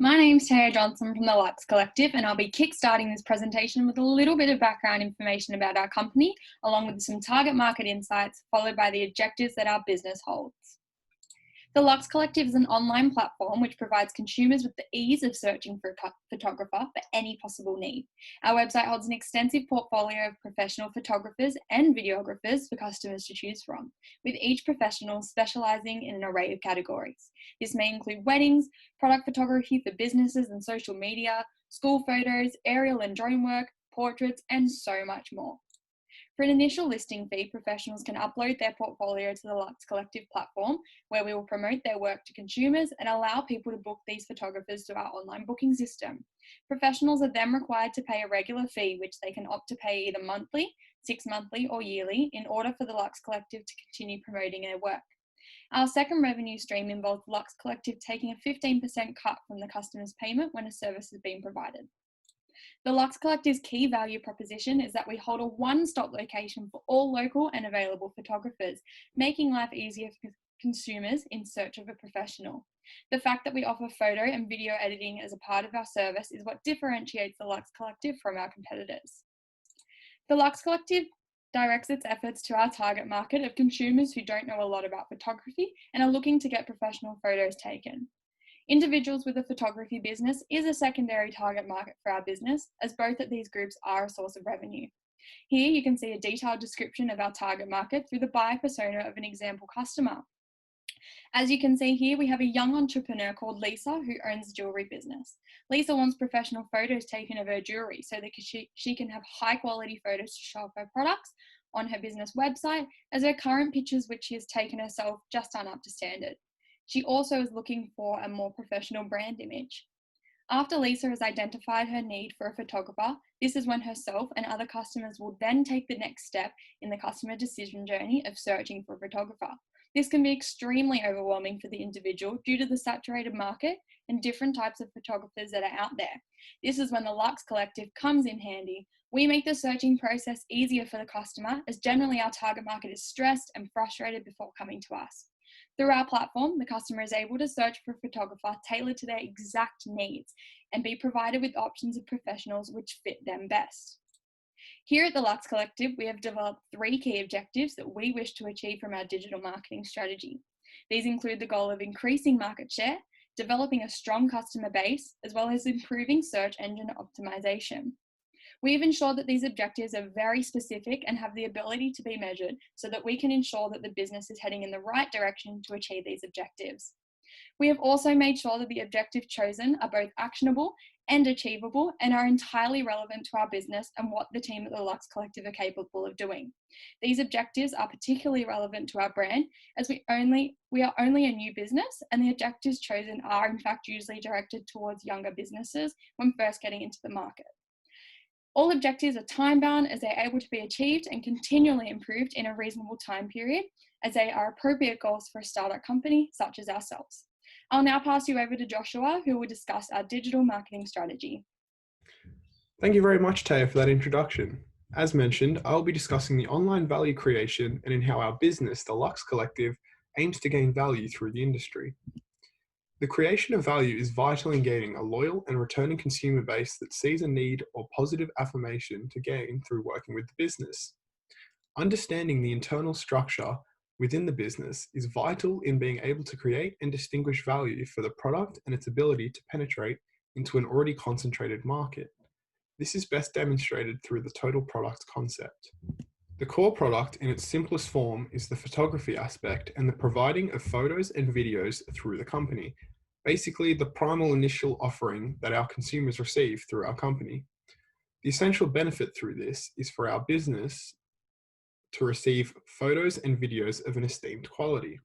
My name's Taya Johnson from the Lux Collective, and I'll be kickstarting this presentation with a little bit of background information about our company, along with some target market insights, followed by the objectives that our business holds. The Lux Collective is an online platform which provides consumers with the ease of searching for a photographer for any possible need. Our website holds an extensive portfolio of professional photographers and videographers for customers to choose from, with each professional specialising in an array of categories. This may include weddings, product photography for businesses and social media, school photos, aerial and drone work, portraits, and so much more. For an initial listing fee, professionals can upload their portfolio to the Lux Collective platform, where we will promote their work to consumers and allow people to book these photographers to our online booking system. Professionals are then required to pay a regular fee, which they can opt to pay either monthly, 6-monthly, or yearly, in order for the Lux Collective to continue promoting their work. Our second revenue stream involves Lux Collective taking a 15% cut from the customer's payment when a service has been provided. The Lux Collective's key value proposition is that we hold a one-stop location for all local and available photographers, making life easier for consumers in search of a professional. The fact that we offer photo and video editing as a part of our service is what differentiates the Lux Collective from our competitors. The Lux Collective directs its efforts to our target market of consumers who don't know a lot about photography and are looking to get professional photos taken. Individuals with a photography business is a secondary target market for our business, as both of these groups are a source of revenue. Here you can see a detailed description of our target market through the buyer persona of an example customer. As you can see here, we have a young entrepreneur called Lisa who owns a jewellery business. Lisa wants professional photos taken of her jewellery so that she can have high quality photos to show off her products on her business website, as her current pictures which she has taken herself just aren't up to standard. She also is looking for a more professional brand image. After Lisa has identified her need for a photographer, this is when herself and other customers will then take the next step in the customer decision journey of searching for a photographer. This can be extremely overwhelming for the individual due to the saturated market and different types of photographers that are out there. This is when the Lux Collective comes in handy. We make the searching process easier for the customer, as generally our target market is stressed and frustrated before coming to us. Through our platform, the customer is able to search for a photographer tailored to their exact needs and be provided with options of professionals which fit them best. Here at the Lux Collective, we have developed 3 key objectives that we wish to achieve from our digital marketing strategy. These include the goal of increasing market share, developing a strong customer base, as well as improving search engine optimization. We have ensured that these objectives are very specific and have the ability to be measured so that we can ensure that the business is heading in the right direction to achieve these objectives. We have also made sure that the objectives chosen are both actionable and achievable and are entirely relevant to our business and what the team at the Lux Collective are capable of doing. These objectives are particularly relevant to our brand, as we are only a new business, and the objectives chosen are in fact usually directed towards younger businesses when first getting into the market. All objectives are time-bound, as they are able to be achieved and continually improved in a reasonable time period, as they are appropriate goals for a startup company such as ourselves. I'll now pass you over to Joshua, who will discuss our digital marketing strategy. Thank you very much, Taya, for that introduction. As mentioned, I'll be discussing the online value creation and in how our business, the Lux Collective, aims to gain value through the industry. The creation of value is vital in gaining a loyal and returning consumer base that sees a need or positive affirmation to gain through working with the business. Understanding the internal structure within the business is vital in being able to create and distinguish value for the product and its ability to penetrate into an already concentrated market. This is best demonstrated through the total product concept. The core product in its simplest form is the photography aspect and the providing of photos and videos through the company. Basically, the primal initial offering that our consumers receive through our company. The essential benefit through this is for our business to receive photos and videos of an esteemed quality.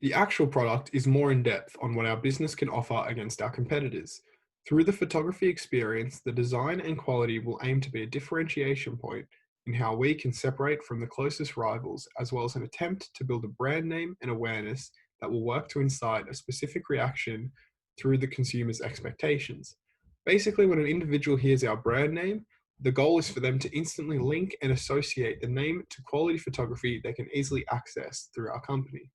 The actual product is more in depth on what our business can offer against our competitors. Through the photography experience, the design and quality will aim to be a differentiation point in how we can separate from the closest rivals, as well as an attempt to build a brand name and awareness that will work to incite a specific reaction through the consumer's expectations. Basically, when an individual hears our brand name, the goal is for them to instantly link and associate the name to quality photography they can easily access through our company.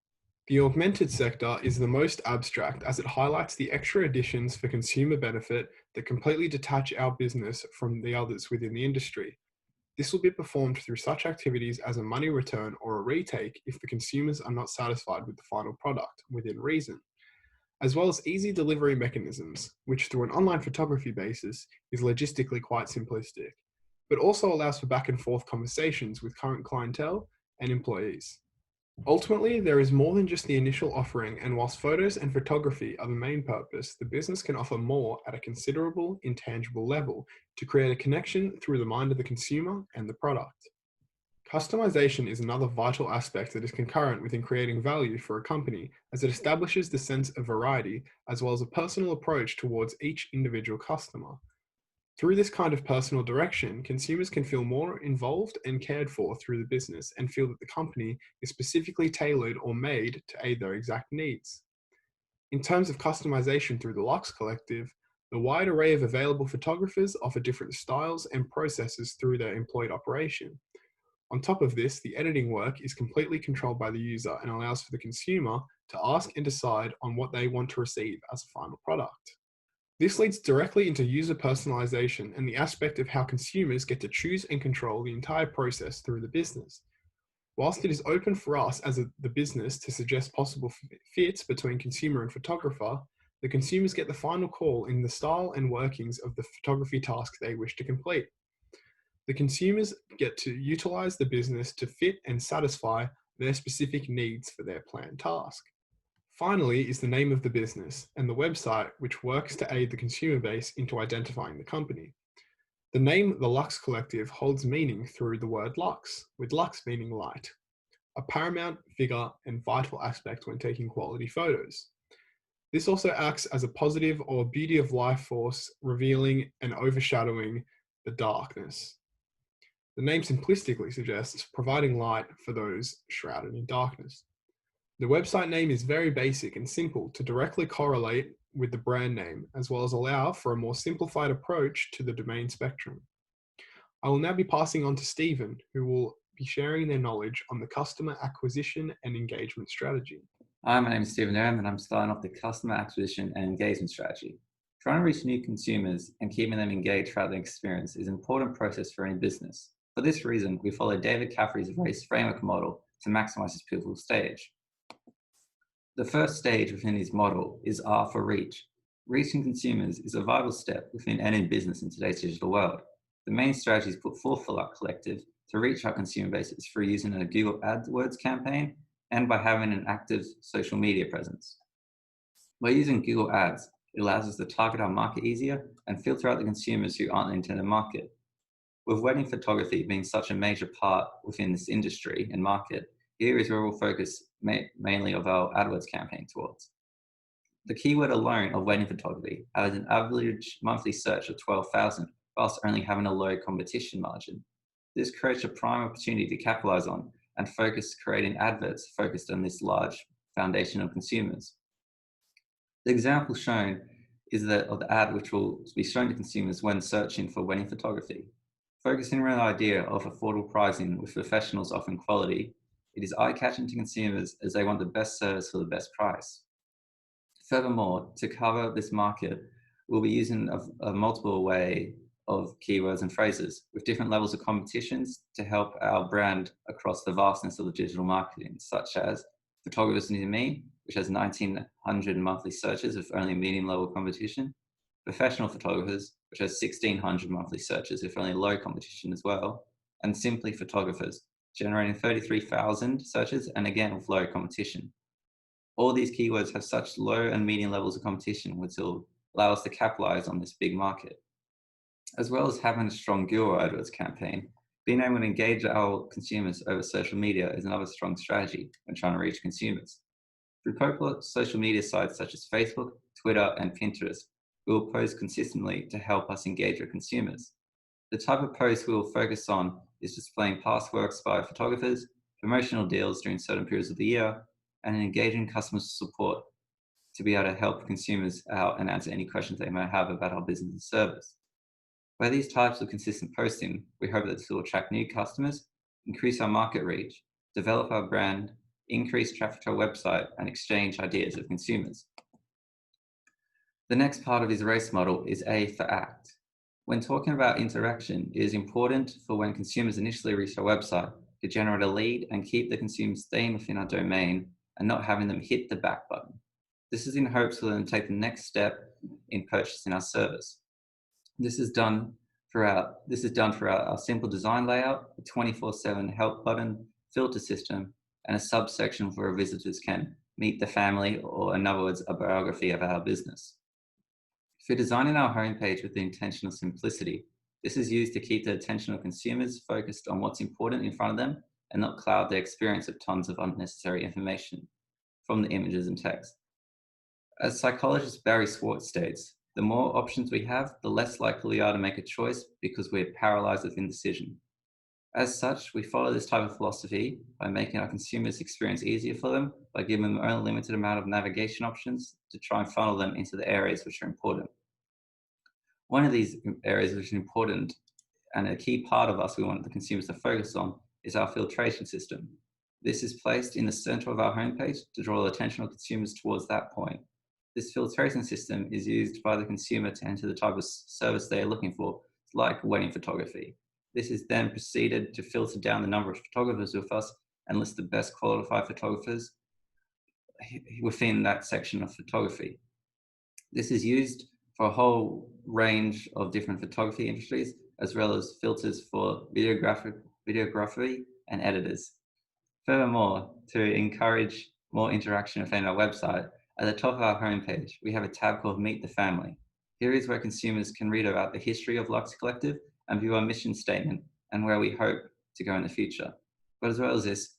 The augmented sector is the most abstract as it highlights the extra additions for consumer benefit that completely detach our business from the others within the industry. This will be performed through such activities as a money return or a retake if the consumers are not satisfied with the final product within reason, as well as easy delivery mechanisms, which through an online photography basis is logistically quite simplistic, but also allows for back and forth conversations with current clientele and employees. Ultimately, there is more than just the initial offering, and whilst photos and photography are the main purpose, the business can offer more at a considerable, intangible level to create a connection through the mind of the consumer and the product. Customization is another vital aspect that is concurrent within creating value for a company, as it establishes the sense of variety as well as a personal approach towards each individual customer. Through this kind of personal direction, consumers can feel more involved and cared for through the business and feel that the company is specifically tailored or made to aid their exact needs. In terms of customization through the Lux Collective, the wide array of available photographers offer different styles and processes through their employed operation. On top of this, the editing work is completely controlled by the user and allows for the consumer to ask and decide on what they want to receive as a final product. This leads directly into user personalization and the aspect of how consumers get to choose and control the entire process through the business. Whilst it is open for us as the business to suggest possible fits between consumer and photographer, the consumers get the final call in the style and workings of the photography task they wish to complete. The consumers get to utilize the business to fit and satisfy their specific needs for their planned task. Finally is the name of the business and the website, which works to aid the consumer base into identifying the company. The name The Lux Collective holds meaning through the word lux, with lux meaning light, a paramount figure and vital aspect when taking quality photos. This also acts as a positive or beauty of life force, revealing and overshadowing the darkness. The name simplistically suggests providing light for those shrouded in darkness. The website name is very basic and simple to directly correlate with the brand name, as well as allow for a more simplified approach to the domain spectrum. I will now be passing on to Stephen, who will be sharing their knowledge on the customer acquisition and engagement strategy. Hi, my name is Stephen Durham, and I'm starting off the customer acquisition and engagement strategy. Trying to reach new consumers and keeping them engaged throughout the experience is an important process for any business. For this reason, we follow David Caffrey's race framework model to maximize this pivotal stage. The first stage within his model is R for reach. Reaching consumers is a vital step within any business in today's digital world. The main strategies put forth for Lux Collective to reach our consumer base is through using a Google AdWords campaign and by having an active social media presence. By using Google Ads, it allows us to target our market easier and filter out the consumers who aren't the intended market. With wedding photography being such a major part within this industry and market, here is where we'll focus mainly of our AdWords campaign towards. The keyword alone of wedding photography has an average monthly search of 12,000, whilst only having a low competition margin. This creates a prime opportunity to capitalize on and focus creating adverts focused on this large foundation of consumers. The example shown is that of the ad which will be shown to consumers when searching for wedding photography. Focusing around the idea of affordable pricing with professionals offering quality, it is eye-catching to consumers as they want the best service for the best price. Furthermore, to cover this market, we'll be using a multiple way of keywords and phrases with different levels of competitions to help our brand across the vastness of the digital marketing, such as Photographers Near Me, which has 1,900 monthly searches with only medium level competition, Professional Photographers, which has 1,600 monthly searches with only low competition as well, and Simply Photographers, generating 33,000 searches and again with low competition. All these keywords have such low and medium levels of competition, which will allow us to capitalize on this big market. As well as having a strong Google AdWords campaign, being able to engage our consumers over social media is another strong strategy when trying to reach consumers. Through popular social media sites such as Facebook, Twitter, and Pinterest, we will post consistently to help us engage with consumers. The type of posts we will focus on is displaying past works by photographers, promotional deals during certain periods of the year, and engaging customer support to be able to help consumers out and answer any questions they may have about our business and service. By these types of consistent posting, we hope that this will attract new customers, increase our market reach, develop our brand increase traffic to our website, and exchange ideas with consumers. The next part of his race model is A for ACT. When talking about interaction, it is important for when consumers initially reach our website to generate a lead and keep the consumer staying within our domain and not having them hit the back button. This is in hopes for them to take the next step in purchasing our service. This is done throughout our simple design layout, a 24/7 help button, filter system, and a subsection where visitors can meet the family, or in other words, a biography of our business. If we're designing our homepage with the intention of simplicity, this is used to keep the attention of consumers focused on what's important in front of them and not cloud their experience with tons of unnecessary information from the images and text. As psychologist Barry Schwartz states, the more options we have, the less likely we are to make a choice because we're paralyzed with indecision. As such, we follow this type of philosophy by making our consumers' experience easier for them, by giving them only a limited amount of navigation options to try and funnel them into the areas which are important. One of these areas which is important, and a key part of us we want the consumers to focus on, is our filtration system. This is placed in the center of our homepage to draw the attention of consumers towards that point. This filtration system is used by the consumer to enter the type of service they are looking for, like wedding photography. This is then proceeded to filter down the number of photographers with us and list the best qualified photographers within that section of photography. This is used for a whole range of different photography industries, as well as filters for videography and editors. Furthermore, to encourage more interaction within our website, at the top of our homepage, we have a tab called Meet the Family. Here is where consumers can read about the history of Lux Collective and view our mission statement and where we hope to go in the future. But as well as this,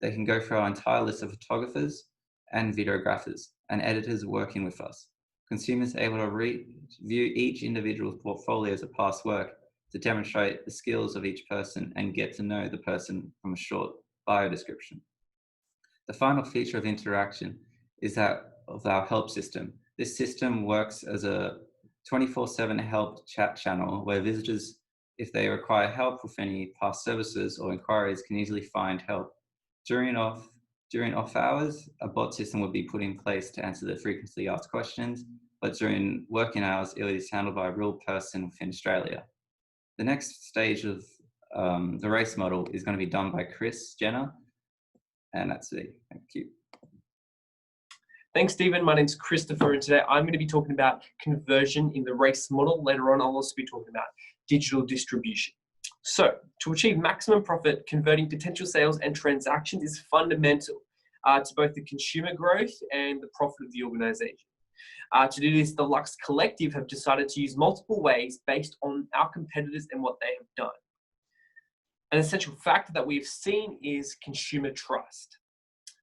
they can go through our entire list of photographers and videographers and editors working with us. Consumers are able to view each individual's portfolios of past work to demonstrate the skills of each person and get to know the person from a short bio description. The final feature of interaction is that of our help system. This system works as a 24/7 help chat channel where visitors, if they require help with any past services or inquiries, can easily find help. During off hours, a bot system will be put in place to answer the frequently asked questions, but during working hours, it is handled by a real person within Australia. The next stage of the race model is going to be done by Chris Jenner, and that's it. Thank you. Thanks, Stephen. My name's Christopher, and today I'm going to be talking about conversion in the race model. Later on, I'll also be talking about digital distribution. So, to achieve maximum profit, converting potential sales and transactions is fundamental to both the consumer growth and the profit of the organization. To do this, the Lux Collective have decided to use multiple ways based on our competitors and what they have done. An essential factor that we've seen is consumer trust.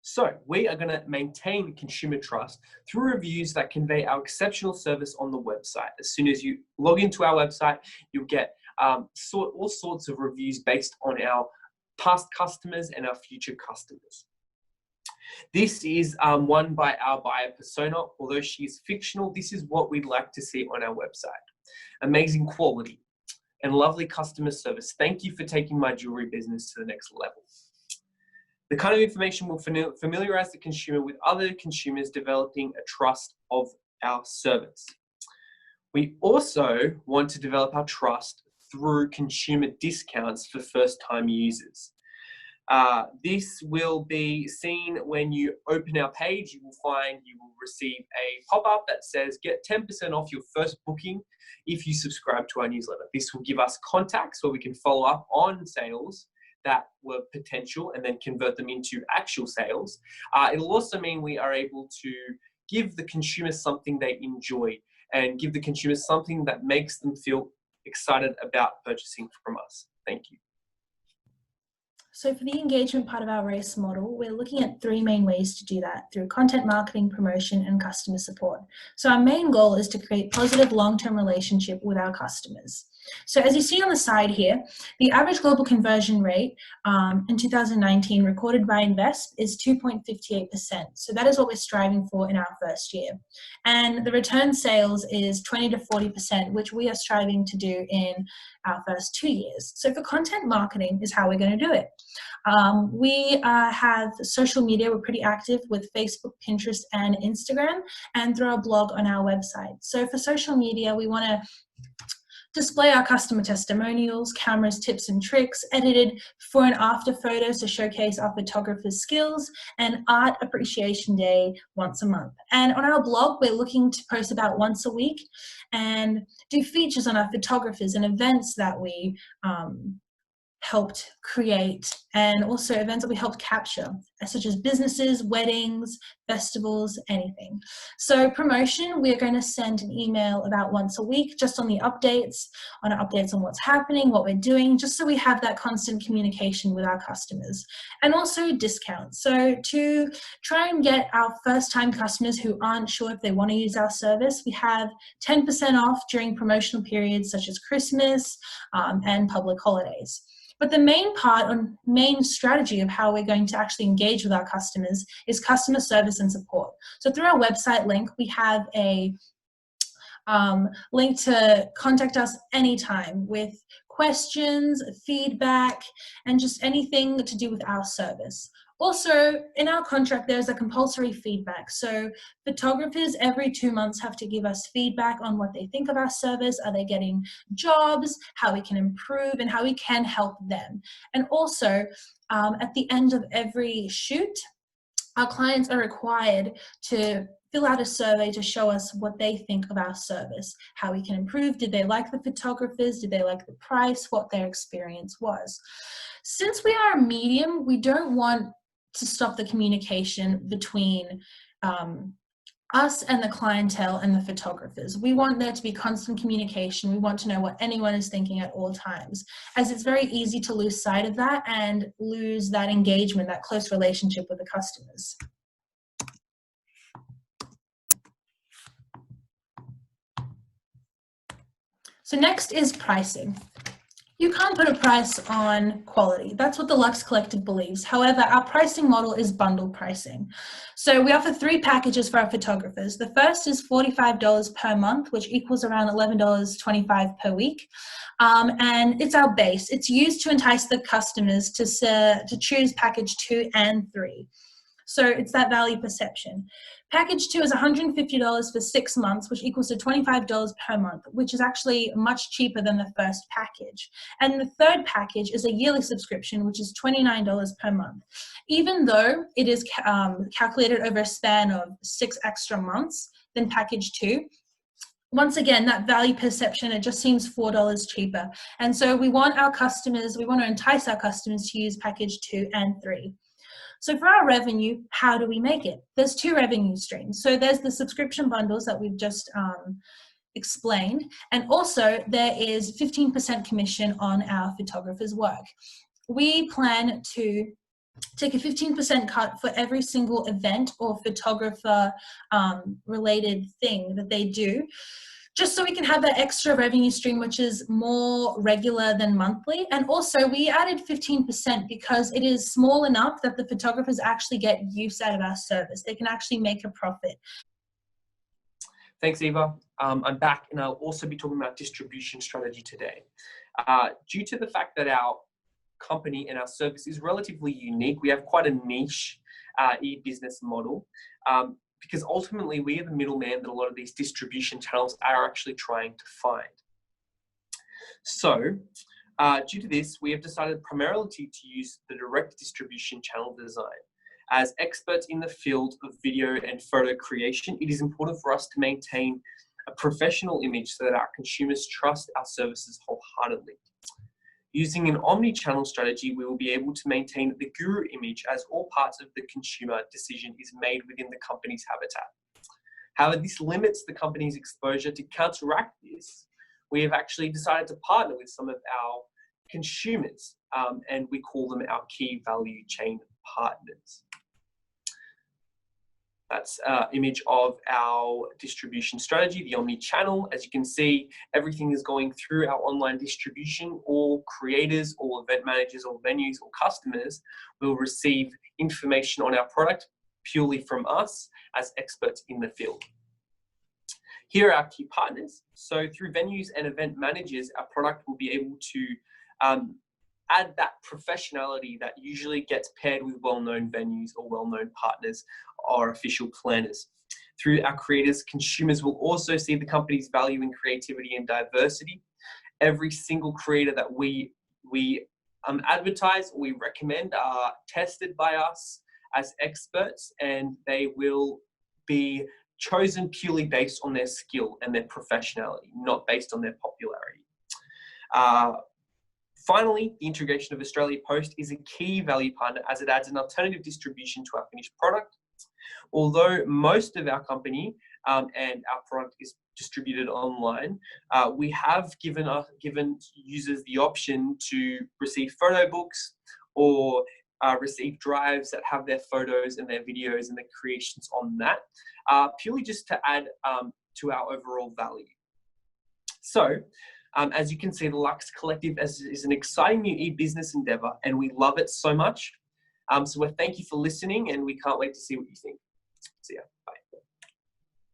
So we are going to maintain consumer trust through reviews that convey our exceptional service on the website. As soon as you log into our website, you'll get all sorts of reviews based on our past customers and our future customers. This is one by our buyer persona. Although she is fictional, this is what we'd like to see on our website. Amazing quality and lovely customer service. Thank you for taking my jewelry business to the next level. The kind of information will familiarize the consumer with other consumers, developing a trust of our service. We also want to develop our trust through consumer discounts for first-time users. This will be seen when you open our page. You will find you will receive a pop-up that says get 10% off your first booking if you subscribe to our newsletter. This will give us contacts where we can follow up on sales that were potential and then convert them into actual sales. It'll also mean we are able to give the consumer something they enjoy and give the consumer something that makes them feel excited about purchasing from us. Thank you. So for the engagement part of our race model, we're looking at three main ways to do that: through content marketing, promotion, and customer support. So our main goal is to create positive long-term relationship with our customers. So as you see on the side here, the average global conversion rate in 2019 recorded by Invest is 2.58%. So that is what we're striving for in our first year. And the return sales is 20 to 40%, which we are striving to do in our first 2 years. So for content marketing is how we're going to do it. We have social media. We're pretty active with Facebook, Pinterest, and Instagram, and through our blog on our website. So for social media, we want to display our customer testimonials, cameras, tips and tricks, edited before and after photos to showcase our photographers' skills, and Art Appreciation Day once a month. And on our blog, we're looking to post about once a week and do features on our photographers and events that we helped create, and also events that we helped capture, such as businesses, weddings, festivals, anything. So promotion, we're going to send an email about once a week just on the updates on what's happening, what we're doing, just so we have that constant communication with our customers. And also discounts. So to try and get our first time customers who aren't sure if they want to use our service, we have 10% off during promotional periods such as Christmas and public holidays. But the main strategy of how we're going to actually engage with our customers is customer service and support. So through our website link, we have a link to contact us anytime with questions, feedback, and just anything to do with our service. Also, in our contract, there's a compulsory feedback. So photographers every 2 months have to give us feedback on what they think of our service. Are they getting jobs, how we can improve, and how we can help them. And also, at the end of every shoot, our clients are required to fill out a survey to show us what they think of our service, how we can improve. Did they like the photographers? Did they like the price? What their experience was. Since we are a medium, we don't want to stop the communication between us and the clientele and the photographers. We want there to be constant communication. We want to know what anyone is thinking at all times, as it's very easy to lose sight of that and lose that engagement, that close relationship with the customers. So next is pricing. You can't put a price on quality. That's what the Lux Collective believes. However, our pricing model is bundle pricing. So we offer 3 packages for our photographers. The first is $45 per month, which equals around $11.25 per week. And it's our base. It's used to entice the customers to choose package 2 and 3. So it's that value perception. Package 2 is $150 for 6 months, which equals to $25 per month, which is actually much cheaper than the first package. And the third package is a yearly subscription, which is $29 per month. Even though it is calculated over a span of 6 extra months than package 2, once again, that value perception, it just seems $4 cheaper. And so we want to entice our customers to use package 2 and 3. So for our revenue, how do we make it? There's 2 revenue streams. So there's the subscription bundles that we've just explained, and also there is 15% commission on our photographer's work. We plan to take a 15% cut for every single event or photographer related thing that they do, just so we can have that extra revenue stream, which is more regular than monthly. And also we added 15% because it is small enough that the photographers actually get use out of our service. They can actually make a profit. Thanks, Eva. I'm back, and I'll also be talking about distribution strategy today. Due to the fact that our company and our service is relatively unique, we have quite a niche e-business model. Because ultimately we are the middleman that a lot of these distribution channels are actually trying to find. So due to this, we have decided primarily to use the direct distribution channel design. As experts in the field of video and photo creation, it is important for us to maintain a professional image so that our consumers trust our services wholeheartedly. Using an omni-channel strategy, we will be able to maintain the guru image as all parts of the consumer decision is made within the company's habitat. However, this limits the company's exposure. To counteract this, we have actually decided to partner with some of our consumers, and we call them our key value chain partners. That's an image of our distribution strategy, the omni-channel. As you can see, everything is going through our online distribution. All creators, all event managers, all venues, all customers will receive information on our product purely from us as experts in the field. Here are our key partners. So through venues and event managers, our product will be able to add that professionality that usually gets paired with well-known venues or well-known partners or official planners. Through our creators, consumers will also see the company's value in creativity and diversity. Every single creator that we advertise or we recommend are tested by us as experts, and they will be chosen purely based on their skill and their professionality, not based on their popularity. Finally, the integration of Australia Post is a key value partner as it adds an alternative distribution to our finished product. Although most of our company and our product is distributed online, we have given users the option to receive photo books or receive drives that have their photos and their videos and the creations on that, purely just to add to our overall value. So, as you can see, the Lux Collective is an exciting new e-business endeavor, and we love it so much. So thank you for listening, and we can't wait to see what you think. See ya. Bye.